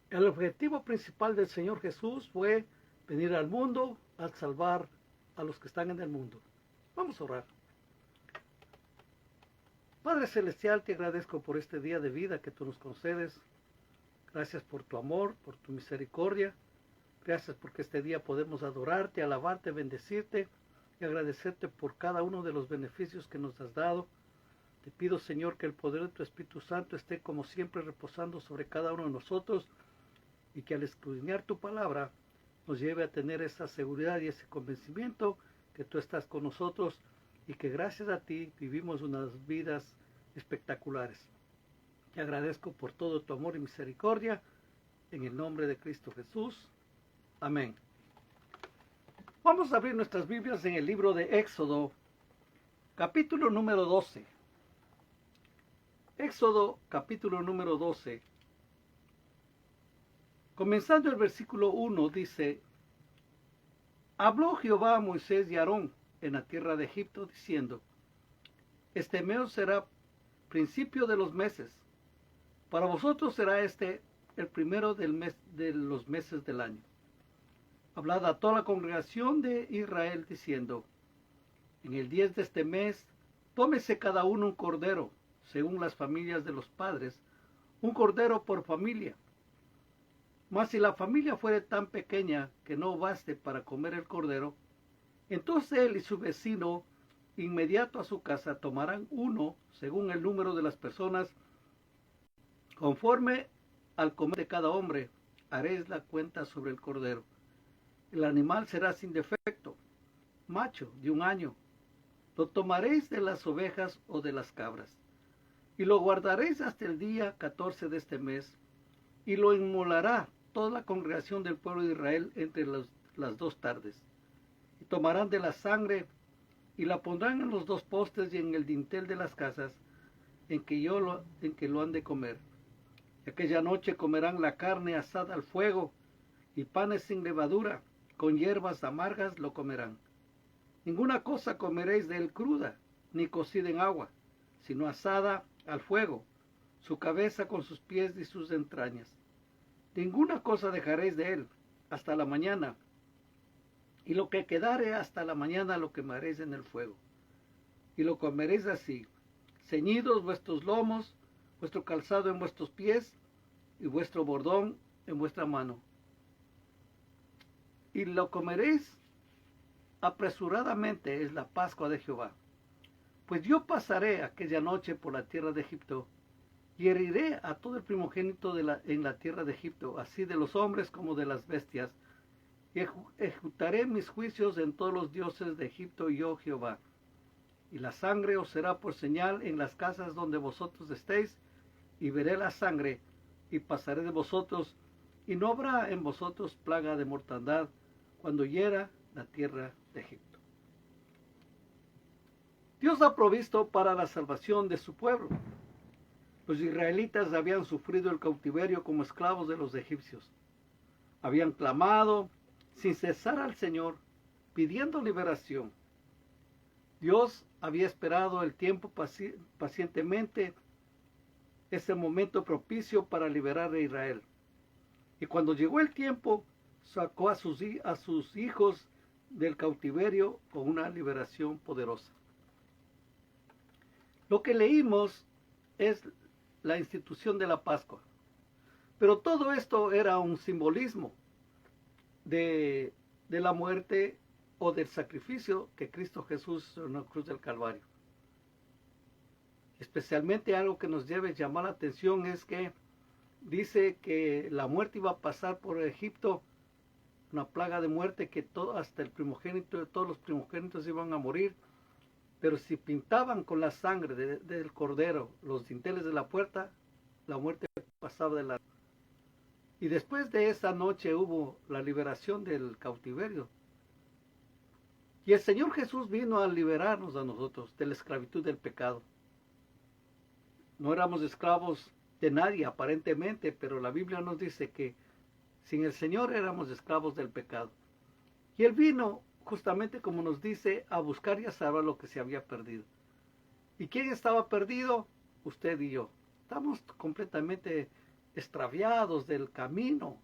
El objetivo principal del Señor Jesús fue venir al mundo a salvar a los que están en el mundo. Vamos a orar. Padre Celestial, te agradezco por este día de vida que tú nos concedes. Gracias por tu amor, por tu misericordia. Gracias porque este día podemos adorarte, alabarte, bendecirte y agradecerte por cada uno de los beneficios que nos has dado. Te pido, Señor, que el poder de tu Espíritu Santo esté como siempre reposando sobre cada uno de nosotros y que al escudriñar tu palabra nos lleve a tener esa seguridad y ese convencimiento que tú estás con nosotros y que gracias a ti vivimos unas vidas espectaculares. Te agradezco por todo tu amor y misericordia, en el nombre de Cristo Jesús. Amén. Vamos a abrir nuestras Biblias en el libro de Éxodo, capítulo número 12. Éxodo, capítulo número 12. Comenzando el versículo 1, dice: Habló Jehová a Moisés y a Aarón en la tierra de Egipto, diciendo: Este mes será principio de los meses. Para vosotros será este el primero del mes de los meses del año. Hablad a toda la congregación de Israel, diciendo: En el 10 de este mes, tómese cada uno un cordero, según las familias de los padres, un cordero por familia. Mas si la familia fuere tan pequeña que no baste para comer el cordero, entonces él y su vecino inmediato a su casa tomarán uno según el número de las personas, conforme al comer de cada hombre, haréis la cuenta sobre el cordero. El animal será sin defecto, macho, de 1 año. Lo tomaréis de las ovejas o de las cabras, y lo guardaréis hasta el día 14 de este mes, y lo inmolará toda la congregación del pueblo de Israel entre las 2 tardes. Y tomarán de la sangre y la pondrán en los 2 postes y en el dintel de las casas en que lo han de comer. Y aquella noche comerán la carne asada al fuego y panes sin levadura, con hierbas amargas lo comerán. Ninguna cosa comeréis de él cruda, ni cocida en agua, sino asada al fuego, su cabeza con sus pies y sus entrañas. Ninguna cosa dejaréis de él hasta la mañana, y lo que quedare hasta la mañana lo quemaréis en el fuego. Y lo comeréis así: ceñidos vuestros lomos, vuestro calzado en vuestros pies, y vuestro bordón en vuestra mano. Y lo comeréis apresuradamente, es la Pascua de Jehová. Pues yo pasaré aquella noche por la tierra de Egipto, y heriré a todo el primogénito en la tierra de Egipto, así de los hombres como de las bestias, y ejecutaré mis juicios en todos los dioses de Egipto, y yo Jehová. Y la sangre os será por señal en las casas donde vosotros estéis, y veré la sangre, y pasaré de vosotros, y no habrá en vosotros plaga de mortandad, cuando hiera la tierra de Egipto. Dios ha provisto para la salvación de su pueblo. Los israelitas habían sufrido el cautiverio como esclavos de los egipcios. Habían clamado sin cesar al Señor, pidiendo liberación. Dios había esperado el tiempo pacientemente, ese momento propicio para liberar a Israel. Y cuando llegó el tiempo, sacó a sus hijos del cautiverio con una liberación poderosa. Lo que leímos es la institución de la Pascua. Pero todo esto era un simbolismo de la muerte o del sacrificio que Cristo Jesús hizo en la cruz del Calvario. Especialmente algo que nos debe llamar la atención es que dice que la muerte iba a pasar por Egipto, una plaga de muerte que hasta el primogénito, todos los primogénitos iban a morir. Pero si pintaban con la sangre del cordero los dinteles de la puerta, la muerte pasaba de la... Y después de esa noche hubo la liberación del cautiverio. Y el Señor Jesús vino a liberarnos a nosotros de la esclavitud del pecado. No éramos esclavos de nadie aparentemente, pero la Biblia nos dice que sin el Señor éramos esclavos del pecado. Y Él vino, justamente como nos dice, a buscar y a salvar lo que se había perdido. ¿Y quién estaba perdido? Usted y yo. Estamos completamente extraviados del camino,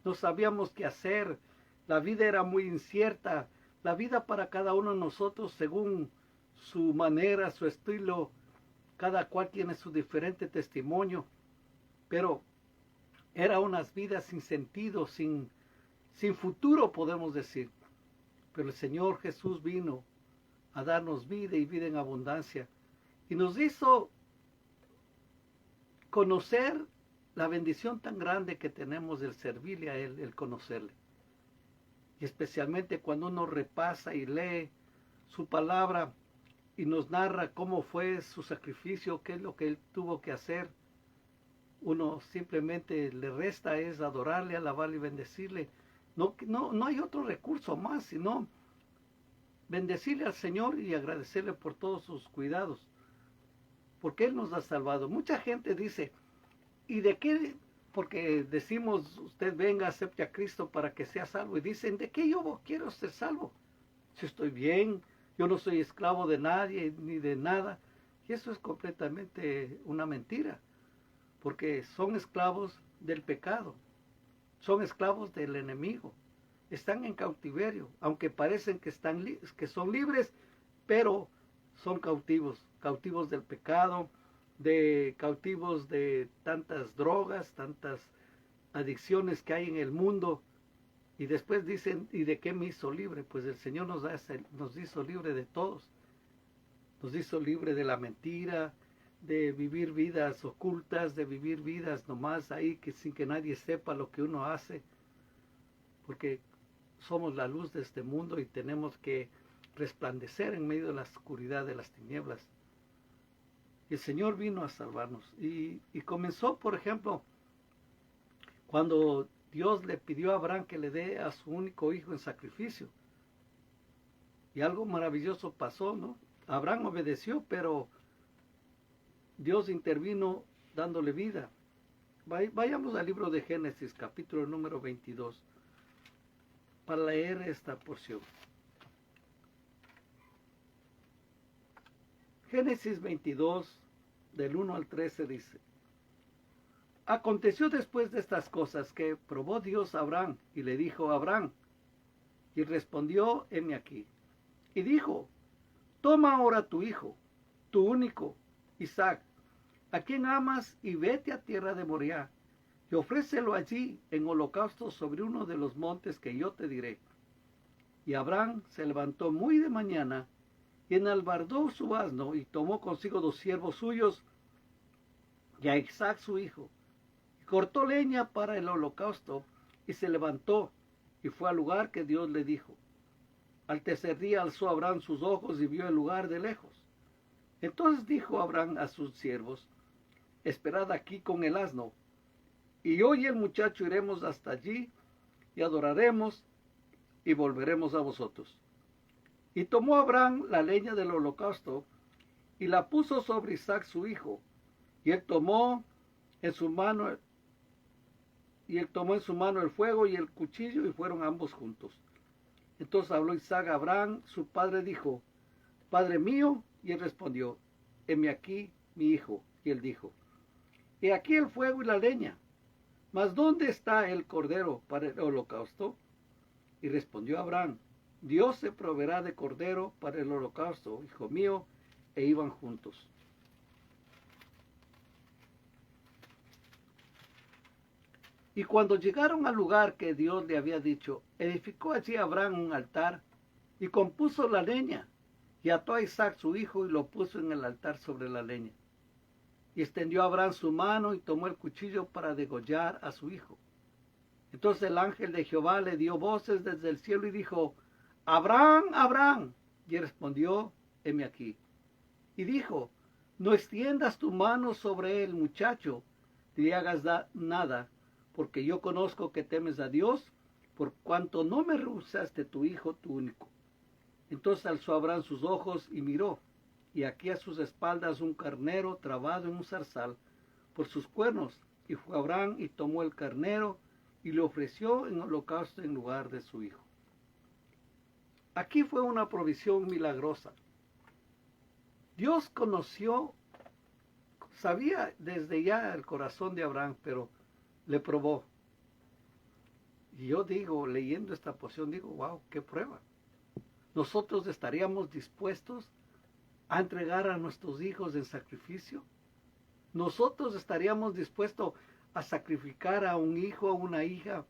no sabíamos qué hacer, la vida era muy incierta, la vida para cada uno de nosotros según su manera, su estilo, cada cual tiene su diferente testimonio, pero era unas vidas sin sentido, sin futuro podemos decir. Pero el Señor Jesús vino a darnos vida y vida en abundancia y nos hizo conocer la bendición tan grande que tenemos del servirle a Él, el conocerle. Y especialmente cuando uno repasa y lee su palabra y nos narra cómo fue su sacrificio, qué es lo que Él tuvo que hacer, uno simplemente le resta es adorarle, alabarle y bendecirle. No hay otro recurso más, sino bendecirle al Señor y agradecerle por todos sus cuidados, porque Él nos ha salvado. Mucha gente dice, ¿y de qué? Porque decimos, usted venga, acepte a Cristo para que sea salvo. Y dicen, ¿de qué yo quiero ser salvo? Si estoy bien, yo no soy esclavo de nadie ni de nada. Y eso es completamente una mentira, porque son esclavos del pecado, son esclavos del enemigo, están en cautiverio, aunque parecen que son libres, pero son cautivos del pecado, cautivos de tantas drogas, tantas adicciones que hay en el mundo. Y después dicen, ¿y de qué me hizo libre? Pues el Señor nos hizo libre de todos. Nos hizo libre de la mentira, de vivir vidas ocultas, de vivir vidas nomás ahí sin que nadie sepa lo que uno hace. Porque somos la luz de este mundo y tenemos que resplandecer en medio de la oscuridad de las tinieblas. El Señor vino a salvarnos y comenzó, por ejemplo, cuando Dios le pidió a Abraham que le dé a su único hijo en sacrificio. Y algo maravilloso pasó, ¿no? Abraham obedeció, pero Dios intervino dándole vida. Vayamos al libro de Génesis, capítulo número 22, para leer esta porción. Génesis 22, del 1 al 13 dice, aconteció después de estas cosas que probó Dios a Abraham y le dijo a Abraham, y respondió, heme aquí. Y dijo, toma ahora tu hijo, tu único, Isaac, a quien amas, y vete a tierra de Moriah, y ofrécelo allí en holocausto sobre uno de los montes que yo te diré. Y Abraham se levantó muy de mañana, y enalbardó su asno, y tomó consigo 2 siervos suyos, y a Isaac su hijo, y cortó leña para el holocausto, y se levantó, y fue al lugar que Dios le dijo. Al tercer día alzó Abraham sus ojos y vio el lugar de lejos. Entonces dijo Abraham a sus siervos, esperad aquí con el asno, y yo y el muchacho iremos hasta allí, y adoraremos, y volveremos a vosotros. Y tomó Abraham la leña del holocausto, y la puso sobre Isaac su hijo, y él tomó en su mano el fuego y el cuchillo, y fueron ambos juntos. Entonces habló Isaac a Abraham, su padre dijo, Padre mío, y él respondió, heme aquí mi hijo. Y él dijo, he aquí el fuego y la leña, mas ¿dónde está el cordero para el holocausto? Y respondió Abraham, Dios se proveerá de cordero para el holocausto, hijo mío, e iban juntos. Y cuando llegaron al lugar que Dios le había dicho, edificó allí Abraham un altar, y compuso la leña, y ató a Isaac su hijo, y lo puso en el altar sobre la leña. Y extendió Abraham su mano, y tomó el cuchillo para degollar a su hijo. Entonces el ángel de Jehová le dio voces desde el cielo, y dijo, Abraham, Abraham. Y él respondió, heme aquí. Y dijo, no extiendas tu mano sobre el muchacho, ni hagas nada, porque yo conozco que temes a Dios, por cuanto no me rehusaste tu hijo, tu único. Entonces alzó Abraham sus ojos y miró, y aquí a sus espaldas un carnero trabado en un zarzal por sus cuernos. Y fue Abraham y tomó el carnero y le ofreció en holocausto en lugar de su hijo. Aquí fue una provisión milagrosa. Dios sabía desde ya el corazón de Abraham, pero le probó. Y yo digo, leyendo esta porción, digo, wow, qué prueba. Nosotros estaríamos dispuestos a entregar a nuestros hijos en sacrificio. Nosotros estaríamos dispuestos a sacrificar a un hijo, a una hija.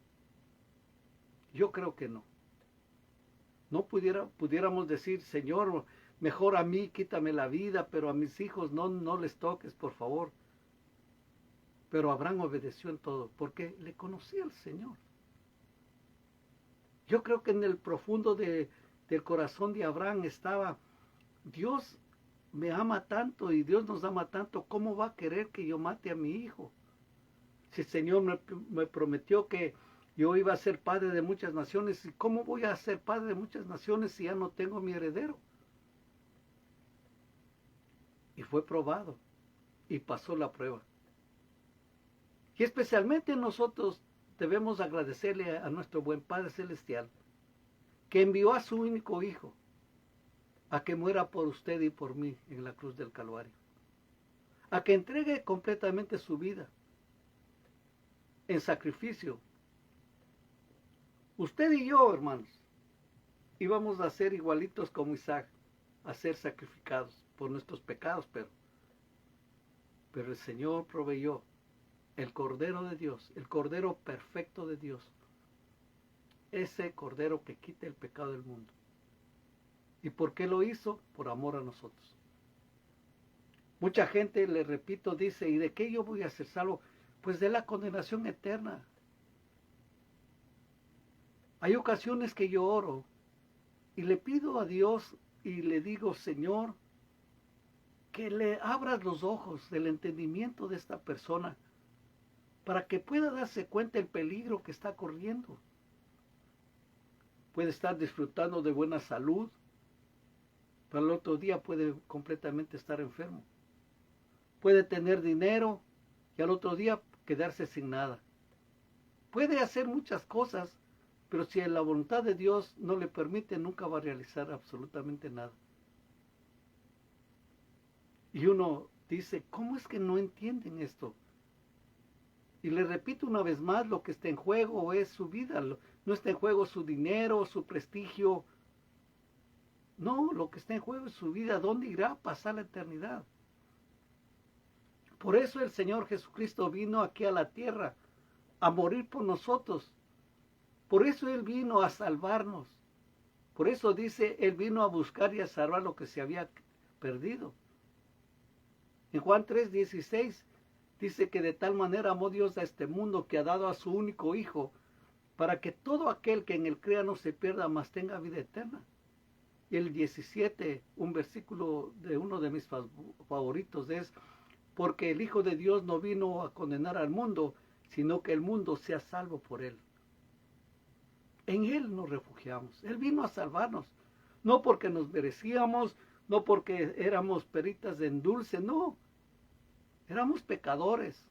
Yo creo que no. No pudiéramos decir, Señor, mejor a mí quítame la vida, pero a mis hijos no les toques, por favor. Pero Abraham obedeció en todo, porque le conocía al Señor. Yo creo que en el profundo del corazón de Abraham estaba, Dios me ama tanto y Dios nos ama tanto, ¿cómo va a querer que yo mate a mi hijo? Si el Señor me prometió que yo iba a ser padre de muchas naciones, ¿y cómo voy a ser padre de muchas naciones si ya no tengo mi heredero? Y fue probado y pasó la prueba. Y especialmente nosotros debemos agradecerle a nuestro buen Padre Celestial que envió a su único Hijo a que muera por usted y por mí en la cruz del Calvario, a que entregue completamente su vida en sacrificio. Usted y yo, hermanos, íbamos a ser igualitos como Isaac, a ser sacrificados por nuestros pecados, pero el Señor proveyó el Cordero de Dios, el Cordero perfecto de Dios, ese Cordero que quita el pecado del mundo. ¿Y por qué lo hizo? Por amor a nosotros. Mucha gente, le repito, dice, ¿y de qué yo voy a ser salvo? Pues de la condenación eterna. Hay ocasiones que yo oro y le pido a Dios y le digo, Señor, que le abras los ojos del entendimiento de esta persona para que pueda darse cuenta del peligro que está corriendo. Puede estar disfrutando de buena salud, pero al otro día puede completamente estar enfermo. Puede tener dinero y al otro día quedarse sin nada. Puede hacer muchas cosas, pero si la voluntad de Dios no le permite, nunca va a realizar absolutamente nada. Y uno dice, ¿cómo es que no entienden esto? Y le repito una vez más, lo que está en juego es su vida, no está en juego su dinero, su prestigio. No, lo que está en juego es su vida, ¿dónde irá a pasar la eternidad? Por eso el Señor Jesucristo vino aquí a la tierra a morir por nosotros. Por eso Él vino a salvarnos. Por eso dice, Él vino a buscar y a salvar lo que se había perdido. En Juan 3:16 dice que de tal manera amó Dios a este mundo que ha dado a su único Hijo, para que todo aquel que en Él crea no se pierda, mas tenga vida eterna. Y el 17, un versículo de uno de mis favoritos es, porque el Hijo de Dios no vino a condenar al mundo, sino que el mundo sea salvo por Él. En Él nos refugiamos. Él vino a salvarnos. No porque nos merecíamos, no porque éramos peritas en dulce, no. Éramos pecadores.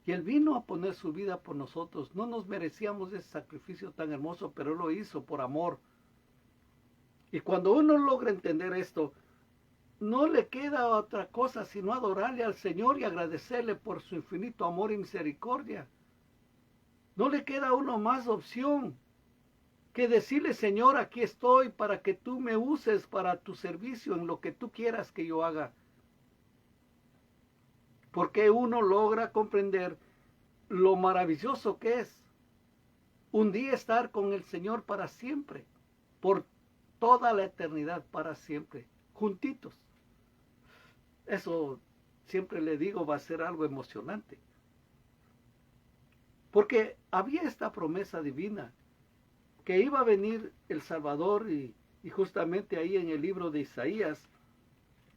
Y Él vino a poner su vida por nosotros. No nos merecíamos ese sacrificio tan hermoso, pero Él lo hizo por amor. Y cuando uno logra entender esto, no le queda otra cosa sino adorarle al Señor y agradecerle por su infinito amor y misericordia. No le queda a uno más opción que decirle, Señor, aquí estoy para que tú me uses para tu servicio en lo que tú quieras que yo haga. Porque uno logra comprender lo maravilloso que es un día estar con el Señor para siempre, por toda la eternidad para siempre, juntitos. Eso siempre le digo va a ser algo emocionante. Porque había esta promesa divina que iba a venir el Salvador y justamente ahí en el libro de Isaías,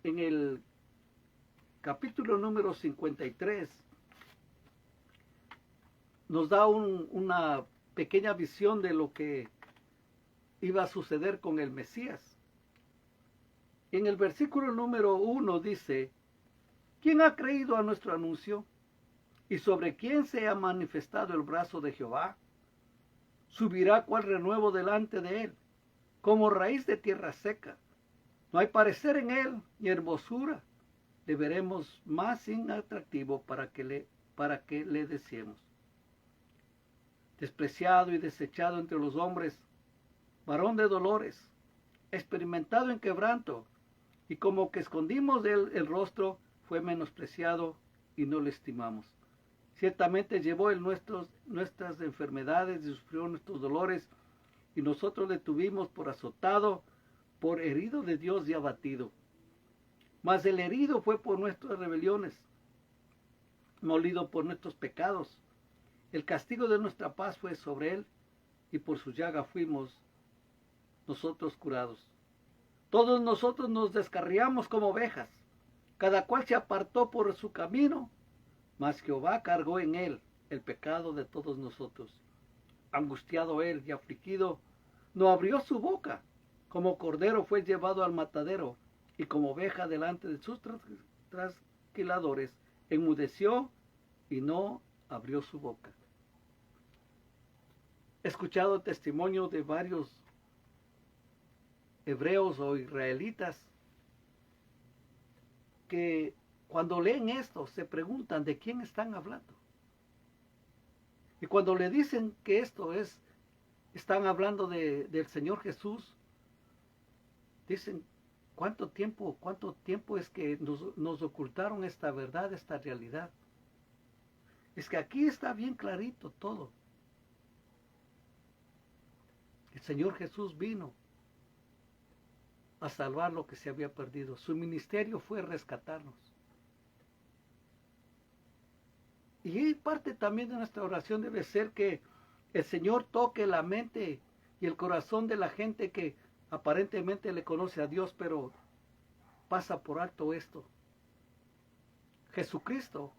en el capítulo número 53, nos da una pequeña visión de lo que iba a suceder con el Mesías. En el versículo número 1 dice, ¿quién ha creído a nuestro anuncio? ¿Y sobre quién se ha manifestado el brazo de Jehová? Subirá cual renuevo delante de él, como raíz de tierra seca. No hay parecer en él, ni hermosura. Le veremos más inatractivo para que le deseemos. despreciado y desechado entre los hombres, varón de dolores, experimentado en quebranto, y como que escondimos de él el rostro, fue menospreciado y no le estimamos. Ciertamente llevó él nuestras enfermedades y sufrió nuestros dolores, y nosotros le tuvimos por azotado, por herido de Dios y abatido. Mas el herido fue por nuestras rebeliones, molido por nuestros pecados. El castigo de nuestra paz fue sobre él, y por su llaga fuimos nosotros curados. Todos nosotros nos descarriamos como ovejas, cada cual se apartó por su camino, mas Jehová cargó en él el pecado de todos nosotros. Angustiado él y afligido, no abrió su boca. Como cordero fue llevado al matadero, y como oveja delante de sus trasquiladores, enmudeció y no abrió su boca. He escuchado testimonio de varios hebreos o israelitas que cuando leen esto se preguntan de quién están hablando. Y cuando le dicen que están hablando del Señor Jesús, dicen, ¿cuánto tiempo es que nos ocultaron esta verdad, esta realidad? Es que aquí está bien clarito todo. El Señor Jesús vino a salvar lo que se había perdido. Su ministerio fue rescatarnos. Y parte también de nuestra oración debe ser que el Señor toque la mente y el corazón de la gente que aparentemente le conoce a Dios, pero pasa por alto esto. Jesucristo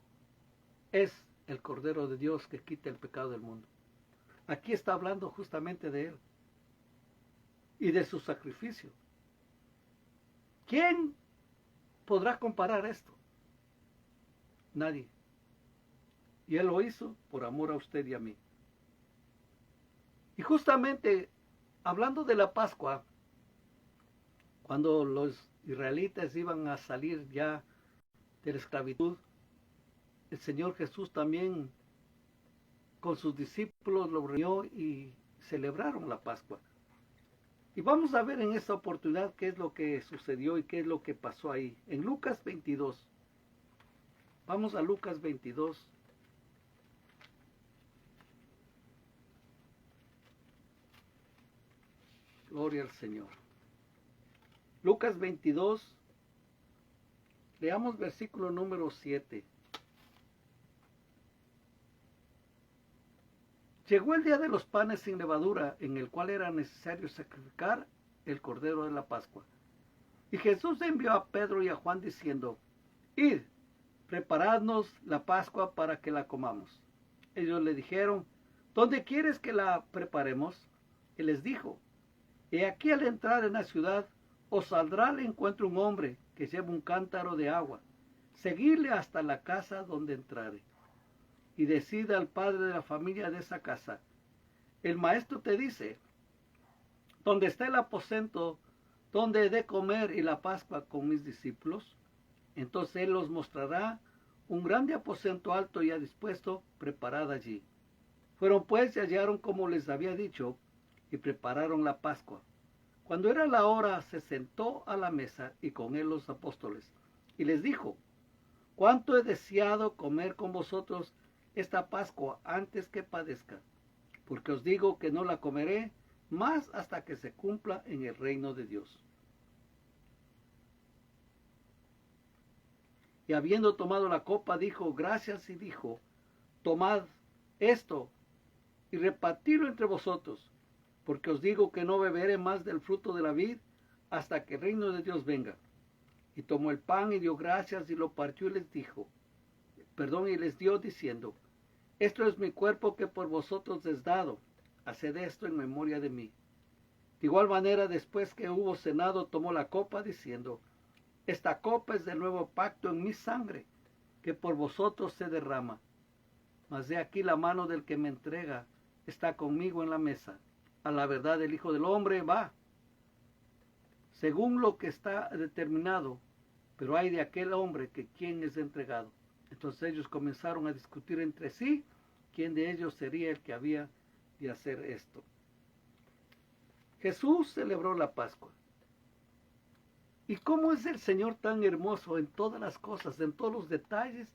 es el Cordero de Dios que quita el pecado del mundo. Aquí está hablando justamente de Él y de su sacrificio. ¿Quién podrá comparar esto? Nadie. Y Él lo hizo por amor a usted y a mí. Y justamente, hablando de la Pascua, cuando los israelitas iban a salir ya de la esclavitud, el Señor Jesús también con sus discípulos lo reunió y celebraron la Pascua. Y vamos a ver en esta oportunidad qué es lo que sucedió y qué es lo que pasó ahí. En Lucas 22. Vamos a Lucas 22. Gloria al Señor. Lucas 22. Leamos versículo número 7. Llegó el día de los panes sin levadura, en el cual era necesario sacrificar el cordero de la Pascua. Y Jesús envió a Pedro y a Juan diciendo, id, preparadnos la Pascua para que la comamos. Ellos le dijeron, ¿dónde quieres que la preparemos? Y les dijo, he aquí al entrar en la ciudad, os saldrá al encuentro un hombre que lleva un cántaro de agua. Seguidle hasta la casa donde entrare. Y decida al padre de la familia de esa casa, el maestro te dice, ¿dónde está el aposento donde he de comer y la Pascua con mis discípulos? Entonces él los mostrará un grande aposento alto ya dispuesto, preparado allí. Fueron pues y hallaron como les había dicho, y prepararon la Pascua. Cuando era la hora, se sentó a la mesa y con él los apóstoles, y les dijo, cuánto he deseado comer con vosotros esta Pascua antes que padezca, porque os digo que no la comeré más hasta que se cumpla en el reino de Dios. Y habiendo tomado la copa, dijo gracias y dijo, tomad esto y repartidlo entre vosotros, porque os digo que no beberé más del fruto de la vid hasta que el reino de Dios venga. Y tomó el pan y dio gracias y lo partió y les dijo, y les dio diciendo, esto es mi cuerpo que por vosotros es dado, haced esto en memoria de mí. De igual manera, después que hubo cenado, tomó la copa diciendo, esta copa es del nuevo pacto en mi sangre, que por vosotros se derrama. Mas de aquí la mano del que me entrega está conmigo en la mesa. A la verdad el Hijo del Hombre va, según lo que está determinado, pero hay de aquel hombre que quien es entregado. Entonces ellos comenzaron a discutir entre sí quién de ellos sería el que había de hacer esto. Jesús celebró la Pascua. ¿Y cómo es el Señor tan hermoso en todas las cosas, en todos los detalles?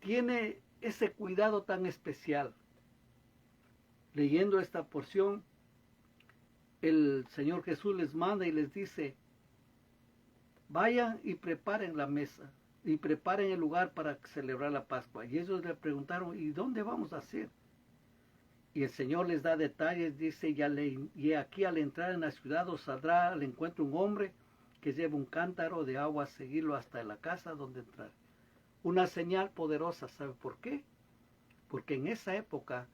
Tiene ese cuidado tan especial. Leyendo esta porción, el Señor Jesús les manda y les dice, vayan y preparen la mesa y preparen el lugar para celebrar la Pascua. Y ellos le preguntaron, ¿y dónde vamos a hacer? Y el Señor les da detalles, dice, y aquí al entrar en la ciudad os saldrá al encuentro un hombre que lleva un cántaro de agua a seguirlo hasta la casa donde entrar. Una señal poderosa, ¿sabe por qué? Porque en esa época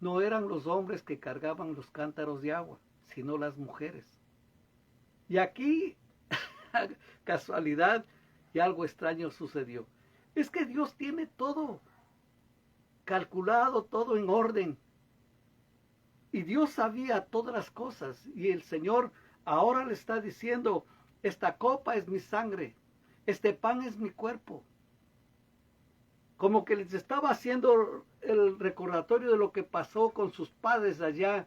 no eran los hombres que cargaban los cántaros de agua, sino las mujeres. Y aquí, casualidad, y algo extraño sucedió. Es que Dios tiene todo calculado, todo en orden. Y Dios sabía todas las cosas. Y el Señor ahora le está diciendo, esta copa es mi sangre, este pan es mi cuerpo. Como que les estaba haciendo el recordatorio de lo que pasó con sus padres allá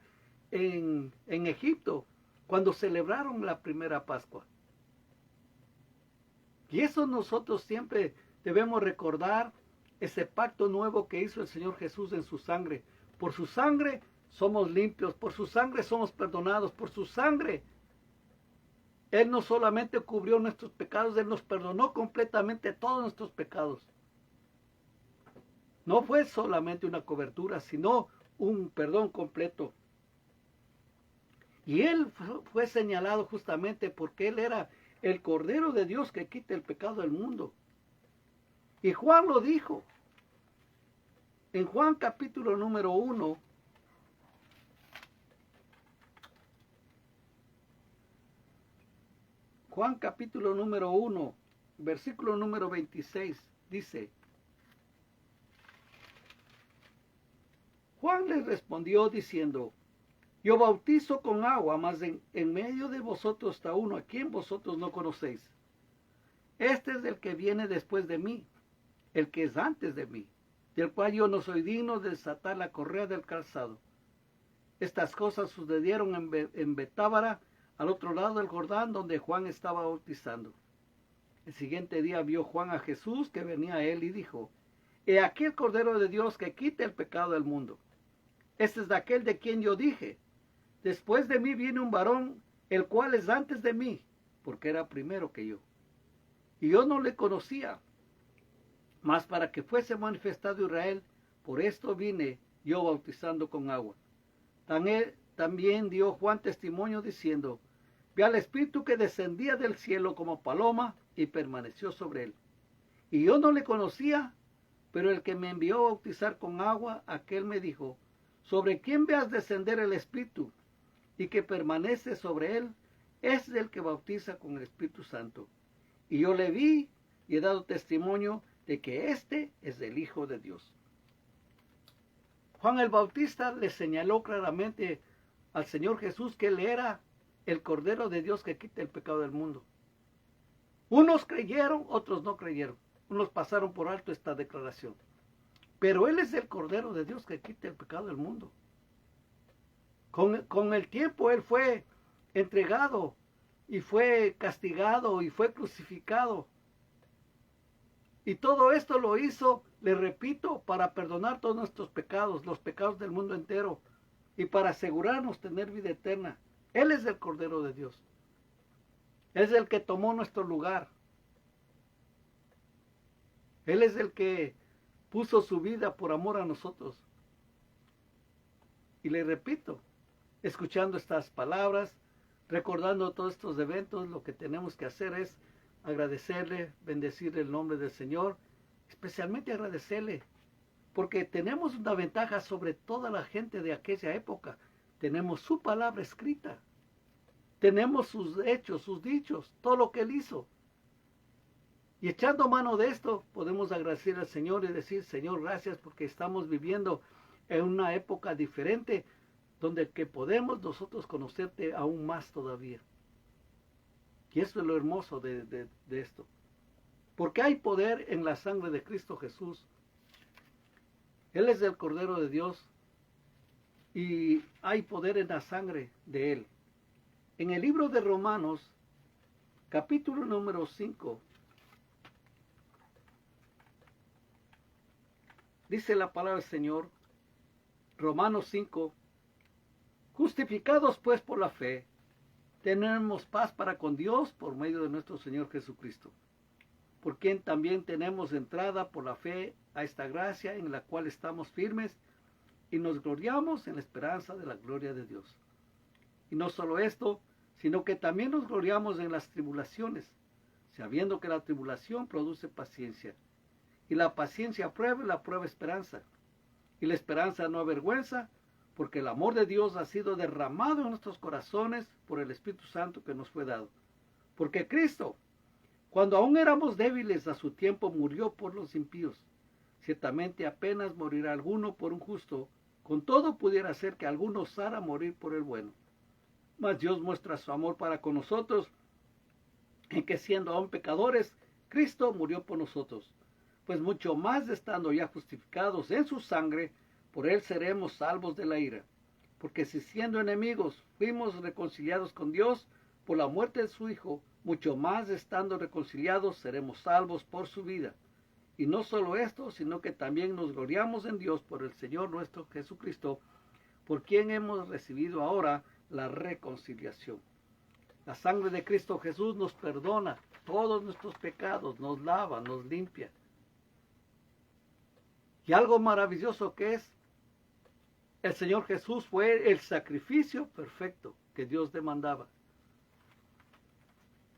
en Egipto, cuando celebraron la primera Pascua. Y eso nosotros siempre debemos recordar, ese pacto nuevo que hizo el Señor Jesús en su sangre. Por su sangre somos limpios, por su sangre somos perdonados, por su sangre Él no solamente cubrió nuestros pecados, Él nos perdonó completamente todos nuestros pecados. No fue solamente una cobertura, sino un perdón completo. Y Él fue señalado justamente porque Él era el Cordero de Dios que quita el pecado del mundo. Y Juan lo dijo. En Juan capítulo número 1, Juan capítulo número 1, versículo número 26, dice, Juan les respondió diciendo, yo bautizo con agua, mas en medio de vosotros está uno a quien vosotros no conocéis. Este es el que viene después de mí, el que es antes de mí, del cual yo no soy digno de desatar la correa del calzado. Estas cosas sucedieron en Betábara, al otro lado del Jordán, donde Juan estaba bautizando. El siguiente día vio Juan a Jesús que venía a él y dijo, he aquí el Cordero de Dios que quita el pecado del mundo. Este es de aquel de quien yo dije, después de mí viene un varón, el cual es antes de mí, porque era primero que yo. Y yo no le conocía, mas para que fuese manifestado Israel, por esto vine yo bautizando con agua. También dio Juan testimonio diciendo, vi al Espíritu que descendía del cielo como paloma y permaneció sobre él. Y yo no le conocía, pero el que me envió a bautizar con agua, aquel me dijo, sobre quién veas descender el Espíritu y que permanece sobre él, es el que bautiza con el Espíritu Santo. Y yo le vi y he dado testimonio de que este es el Hijo de Dios. Juan el Bautista le señaló claramente al Señor Jesús que Él era el Cordero de Dios que quita el pecado del mundo. Unos creyeron, otros no creyeron. Unos pasaron por alto esta declaración. Pero Él es el Cordero de Dios que quita el pecado del mundo. Con el tiempo Él fue entregado y fue castigado y fue crucificado. Y todo esto lo hizo, le repito, para perdonar todos nuestros pecados, los pecados del mundo entero, y para asegurarnos tener vida eterna. Él es el Cordero de Dios. Él es el que tomó nuestro lugar. Él es el que puso su vida por amor a nosotros. Y le repito, escuchando estas palabras, recordando todos estos eventos, lo que tenemos que hacer es agradecerle, bendecir el nombre del Señor, especialmente agradecerle, porque tenemos una ventaja sobre toda la gente de aquella época. Tenemos su palabra escrita, tenemos sus hechos, sus dichos, todo lo que Él hizo. Y echando mano de esto, podemos agradecer al Señor y decir, Señor, gracias porque estamos viviendo en una época diferente, donde que podemos nosotros conocerte aún más todavía. Y eso es lo hermoso de esto. Porque hay poder en la sangre de Cristo Jesús. Él es el Cordero de Dios y hay poder en la sangre de Él. En el libro de Romanos, capítulo número 5, dice la palabra del Señor, Romanos 5, justificados pues por la fe, tenemos paz para con Dios por medio de nuestro Señor Jesucristo, por quien también tenemos entrada por la fe a esta gracia en la cual estamos firmes y nos gloriamos en la esperanza de la gloria de Dios. Y no solo esto, sino que también nos gloriamos en las tribulaciones, sabiendo que la tribulación produce paciencia, y la paciencia prueba, y la prueba esperanza, y la esperanza no avergüenza, porque el amor de Dios ha sido derramado en nuestros corazones por el Espíritu Santo que nos fue dado. Porque Cristo, cuando aún éramos débiles, a su tiempo murió por los impíos. Ciertamente apenas morirá alguno por un justo, con todo pudiera ser que alguno osara morir por el bueno. Mas Dios muestra su amor para con nosotros, en que siendo aún pecadores, Cristo murió por nosotros. Pues mucho más estando ya justificados en su sangre, por él seremos salvos de la ira. Porque si siendo enemigos fuimos reconciliados con Dios por la muerte de su Hijo, mucho más estando reconciliados seremos salvos por su vida. Y no solo esto, sino que también nos gloriamos en Dios por el Señor nuestro Jesucristo, por quien hemos recibido ahora la reconciliación. La sangre de Cristo Jesús nos perdona todos nuestros pecados, nos lava, nos limpia. Y algo maravilloso que es, el Señor Jesús fue el sacrificio perfecto que Dios demandaba.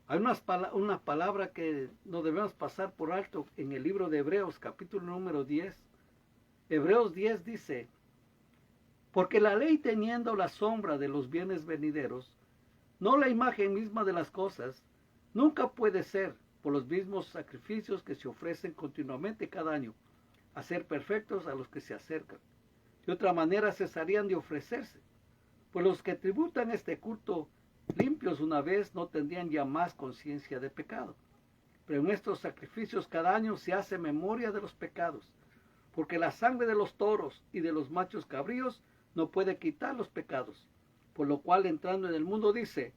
Hay una palabra que no debemos pasar por alto en el libro de Hebreos, capítulo número 10. Hebreos 10 dice, porque la ley teniendo la sombra de los bienes venideros, no la imagen misma de las cosas, nunca puede ser, por los mismos sacrificios que se ofrecen continuamente cada año, a ser perfectos a los que se acercan. De otra manera cesarían de ofrecerse, pues los que tributan este culto limpios una vez no tendrían ya más conciencia de pecado. Pero en estos sacrificios cada año se hace memoria de los pecados, porque la sangre de los toros y de los machos cabríos no puede quitar los pecados. Por lo cual entrando en el mundo dice,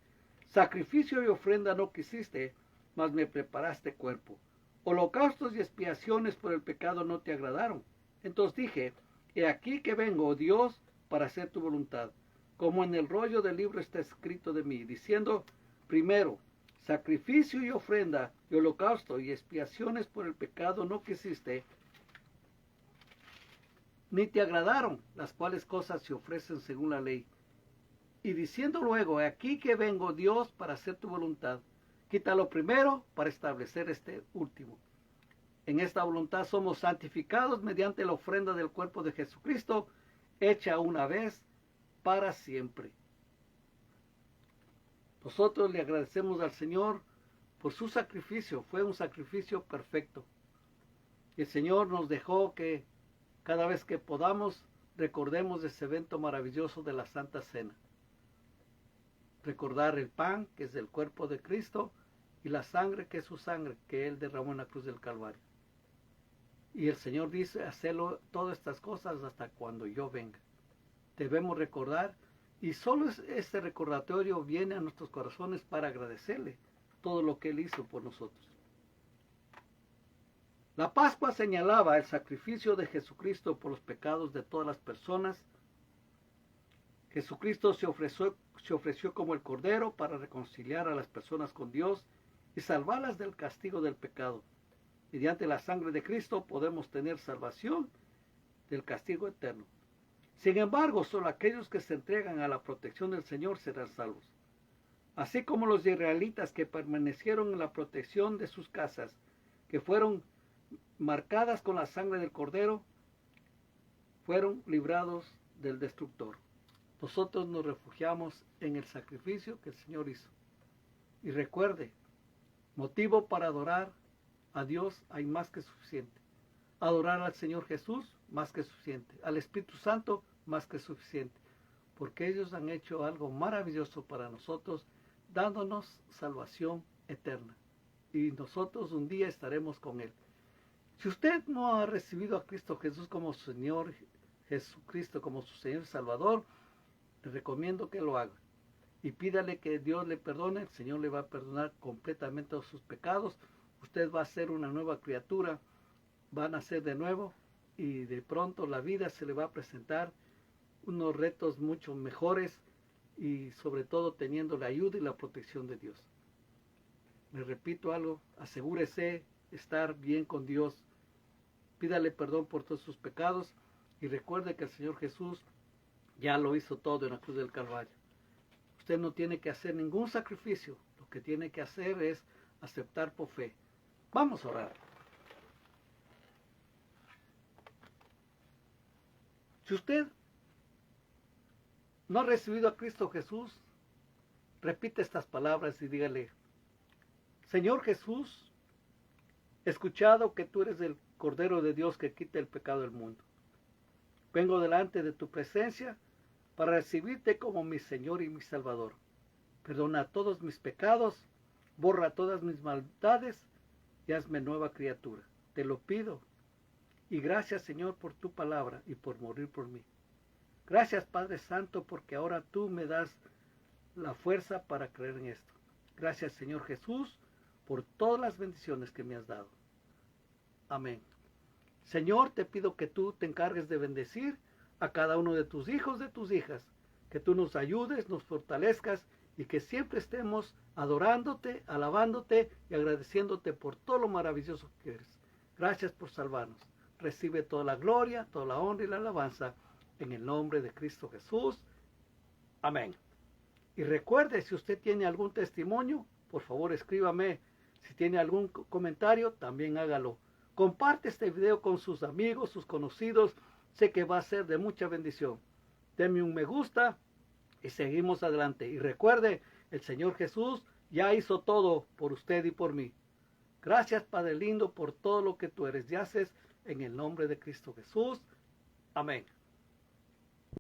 sacrificio y ofrenda no quisiste, mas me preparaste cuerpo. Holocaustos y expiaciones por el pecado no te agradaron. Entonces dije, he aquí que vengo, oh Dios, para hacer tu voluntad. Como en el rollo del libro está escrito de mí, diciendo, primero, sacrificio y ofrenda y holocausto y expiaciones por el pecado no quisiste, ni te agradaron, las cuales cosas se ofrecen según la ley. Y diciendo luego, he aquí que vengo, Dios, para hacer tu voluntad. Quita lo primero para establecer este último. En esta voluntad somos santificados mediante la ofrenda del cuerpo de Jesucristo, hecha una vez para siempre. Nosotros le agradecemos al Señor por su sacrificio. Fue un sacrificio perfecto. El Señor nos dejó que cada vez que podamos recordemos ese evento maravilloso de la Santa Cena. Recordar el pan, que es el cuerpo de Cristo, y la sangre, que es su sangre, que Él derramó en la cruz del Calvario. Y el Señor dice, hacerlo todas estas cosas hasta cuando yo venga. Debemos recordar, y solo este recordatorio viene a nuestros corazones para agradecerle todo lo que Él hizo por nosotros. La Pascua señalaba el sacrificio de Jesucristo por los pecados de todas las personas. Jesucristo se ofreció como el Cordero para reconciliar a las personas con Dios y salvarlas del castigo del pecado. Mediante la sangre de Cristo podemos tener salvación del castigo eterno. Sin embargo, solo aquellos que se entregan a la protección del Señor serán salvos. Así como los israelitas que permanecieron en la protección de sus casas, que fueron marcadas con la sangre del Cordero, fueron librados del destructor. Nosotros nos refugiamos en el sacrificio que el Señor hizo. Y recuerde, motivo para adorar a Dios hay más que suficiente. Adorar al Señor Jesús, más que suficiente. Al Espíritu Santo, más que suficiente. Porque ellos han hecho algo maravilloso para nosotros, dándonos salvación eterna. Y nosotros un día estaremos con Él. Si usted no ha recibido a Cristo Jesús como Señor Jesucristo como su Señor y Salvador, le recomiendo que lo haga. Y pídale que Dios le perdone, el Señor le va a perdonar completamente todos sus pecados. Usted va a ser una nueva criatura, va a nacer de nuevo y de pronto la vida se le va a presentar unos retos mucho mejores y sobre todo teniendo la ayuda y la protección de Dios. Le repito algo, asegúrese estar bien con Dios, pídale perdón por todos sus pecados y recuerde que el Señor Jesús ya lo hizo todo en la cruz del Calvario. Usted no tiene que hacer ningún sacrificio, lo que tiene que hacer es aceptar por fe. Vamos a orar. Si usted no ha recibido a Cristo Jesús, repite estas palabras y dígale: Señor Jesús, he escuchado que tú eres el Cordero de Dios que quita el pecado del mundo. Vengo delante de tu presencia para recibirte como mi Señor y mi Salvador. Perdona todos mis pecados, borra todas mis maldades y hazme nueva criatura. Te lo pido. Y gracias, Señor, por tu palabra y por morir por mí. Gracias, Padre Santo, porque ahora tú me das la fuerza para creer en esto. Gracias, Señor Jesús, por todas las bendiciones que me has dado. Amén. Señor, te pido que tú te encargues de bendecir a cada uno de tus hijos, de tus hijas, que tú nos ayudes, nos fortalezcas y que siempre estemos adorándote, alabándote y agradeciéndote por todo lo maravilloso que eres. Gracias por salvarnos. Recibe toda la gloria, toda la honra y la alabanza en el nombre de Cristo Jesús. Amén. Y recuerde, si usted tiene algún testimonio, por favor escríbame. Si tiene algún comentario, también hágalo. Comparte este video con sus amigos, sus conocidos. Sé que va a ser de mucha bendición. Deme un me gusta y seguimos adelante. Y recuerde, el Señor Jesús ya hizo todo por usted y por mí. Gracias, Padre lindo, por todo lo que tú eres y haces en el nombre de Cristo Jesús. Amén.